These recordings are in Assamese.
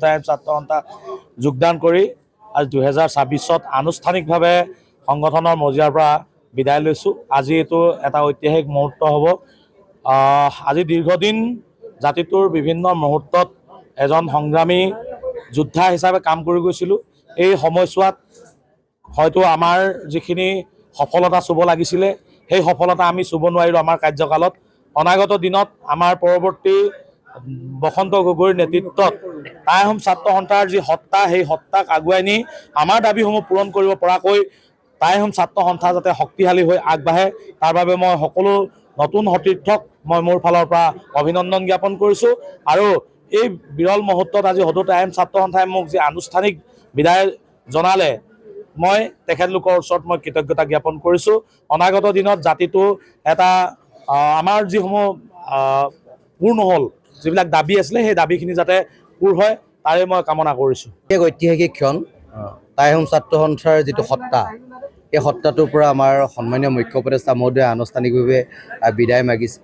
টাইম ছাত্ৰ সন্থা যোগদান কৰি আজি 2026 আনুষ্ঠানিকভাৱে সংগঠনৰ মজিয়াৰ পৰা বিদায় লৈছোঁ। আজি এইটো এটা ঐতিহাসিক মুহূৰ্ত হ'ব। আজি দীৰ্ঘদিন জাতিটোৰ বিভিন্ন মুহূৰ্তত এজন সংগ্ৰামী যোদ্ধা হিচাপে কাম কৰি গৈছিলোঁ। এই সময়ছোৱাত হয়তো আমাৰ যিখিনি সফলতা চুব লাগিছিলে সেই সফলতা আমি চুব নোৱাৰিলোঁ আমাৰ কাৰ্যকালত। অনাগত দিনত আমাৰ পৰৱৰ্তী বসন্ত গগৈৰ নেতৃত্বত টাই আহোম ছাত্ৰ সন্থাৰ যি সত্তা সেই সত্তাক আগুৱাই নি আমাৰ দাবীসমূহ পূৰণ কৰিব পৰাকৈ টাই আহোম ছাত্ৰ সন্থা যাতে শক্তিশালী হৈ আগবাঢ়ে তাৰ বাবে মই সকলো নতুন সতীৰ্থক মই মোৰ ফালৰ পৰা অভিনন্দন জ্ঞাপন কৰিছোঁ। আৰু এই বিৰল মুহূৰ্তত আজি সদৌ টাই আহোম ছাত্ৰ সন্থাই মোক যি আনুষ্ঠানিক বিদায় জনালে মই তেখেতলোকৰ ওচৰত মই কৃতজ্ঞতা জ্ঞাপন কৰিছোঁ। অনাগত দিনত জাতিটো এটা আমাৰ যিসমূহ পূৰ নহ'ল যিবিলাক দাবী আছিলে সেই দাবীখিনি যাতে পূৰ হয় তাৰে মই কামনা কৰিছোঁ। এক ঐতিহাসিক ক্ষণ, টাই আহোম ছাত্ৰ সন্থাৰ যিটো সত্তা এই সত্তাটোৰ পৰা আমাৰ সন্মানীয় মুখ্য উপদেষ্টা মহোদয়ে আনুষ্ঠানিকভাৱে বিদায় মাগিছে।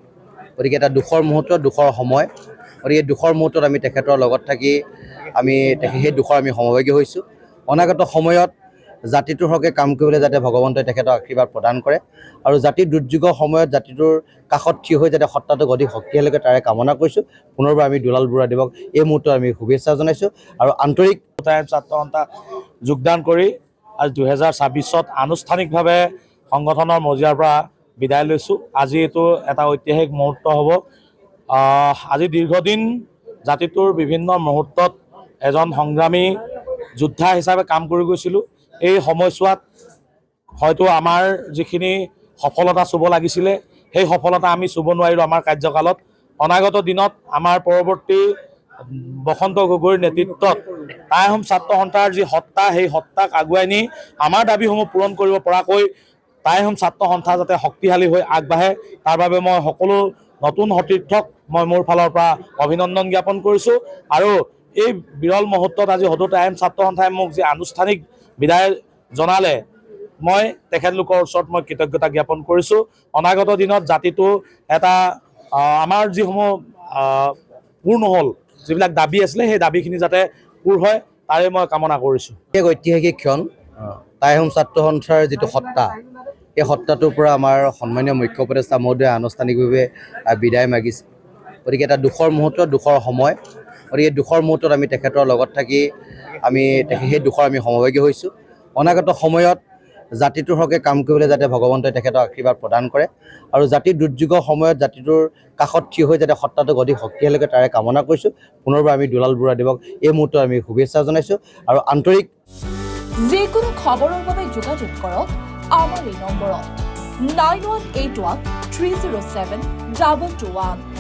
গতিকে এটা দুখৰ মুহূৰ্ত, দুখৰ সময়। গতিকে দুখৰ মুহূৰ্তত আমি তেখেতৰ লগত থাকি সেই দুখৰ আমি সমভাগী হৈছোঁ। অনাগত সময়ত জাতিটোৰ হকে কাম কৰিবলৈ যাতে ভগৱন্তই তেখেতক আশীৰ্বাদ প্ৰদান কৰে আৰু জাতিৰ দুৰ্যোগৰ সময়ত জাতিটোৰ কাষত থিয় হৈ যাতে সত্তাটোক অধিক শক্তিশালীকৈ তাৰে কামনা কৰিছোঁ। পুনৰবাৰ আমি দুলাল বৰুৱাদেৱক এই মুহূৰ্তত আমি শুভেচ্ছা জনাইছোঁ আৰু আন্তৰিক টাইম ছাত্ৰ সন্থা যোগদান কৰি আজি 2026 আনুষ্ঠানিকভাৱে সংগঠনৰ মজিয়াৰ পৰা বিদায় লৈছোঁ। আজি এইটো এটা ঐতিহাসিক মুহূৰ্ত হ'ব। আজি দীৰ্ঘদিন জাতিটোৰ বিভিন্ন মুহূৰ্তত এজন সংগ্ৰামী যোদ্ধা হিচাপে কাম কৰি গৈছিলোঁ। এই সময়ছোৱাত হয়তো আমাৰ যিখিনি সফলতা চুব লাগিছিলে সেই সফলতা আমি চুব নোৱাৰিলোঁ আমাৰ কাৰ্যকালত। অনাগত দিনত আমাৰ পৰৱৰ্তী বসন্ত গগৈৰ নেতৃত্বত টাই আহোম ছাত্ৰ সন্থাৰ যি সত্তা সেই সত্তাক আগুৱাই নি আমাৰ দাবীসমূহ পূৰণ কৰিব পৰাকৈ টাই আহোম ছাত্ৰ সন্থা যাতে শক্তিশালী হৈ আগবাঢ়ে তাৰ বাবে মই সকলো নতুন সতীৰ্থক মই মোৰ ফালৰ পৰা অভিনন্দন জ্ঞাপন কৰিছোঁ। আৰু এই বিৰল মুহূৰ্তত আজি সদৌ টাই আহোম ছাত্ৰ সন্থাই মোক যি আনুষ্ঠানিক বিদায় জনালে মই তেখেতলোকৰ ওচৰত মই কৃতজ্ঞতা জ্ঞাপন কৰিছোঁ। অনাগত দিনত জাতিটো এটা আমাৰ যিসমূহ পূৰ নহ'ল যিবিলাক দাবী আছিলে সেই দাবীখিনি যাতে পূৰ হয় তাৰে মই কামনা কৰিছোঁ। এক ঐতিহাসিক ক্ষণ, টাই আহোম ছাত্ৰ সন্থাৰ যিটো সত্তা এই সত্তাটোৰ পৰা আমাৰ সন্মানীয় মুখ্য উপদেষ্টা মহোদয়ে আনুষ্ঠানিকভাৱে বিদায় মাগিছে। গতিকে এটা দুখৰ মুহূৰ্ত, দুখৰ সময়। গতিকে দুখৰ মুহূৰ্তত আমি তেখেতৰ লগত থাকি সেই দুখৰ আমি সমভাগী হৈছোঁ। অনাগত সময়ত জাতিটোৰ হকে কাম কৰিবলৈ যাতে ভগৱন্তই তেখেতক আশীৰ্বাদ প্ৰদান কৰে আৰু জাতিৰ দুৰ্যোগৰ সময়ত জাতিটোৰ কাষত থিয় হৈ যাতে সত্তাটোক অধিক শক্তিশালীকৈ তাৰে কামনা কৰিছোঁ। পুনৰবাৰ আমি দুলাল বৰুৱাদেৱক এই মুহূৰ্তত আমি শুভেচ্ছা জনাইছোঁ আৰু আন্তৰিক যিকোনো খবৰৰ বাবে যোগাযোগ কৰক আমাৰ এই নম্বৰত 9181 307 2221।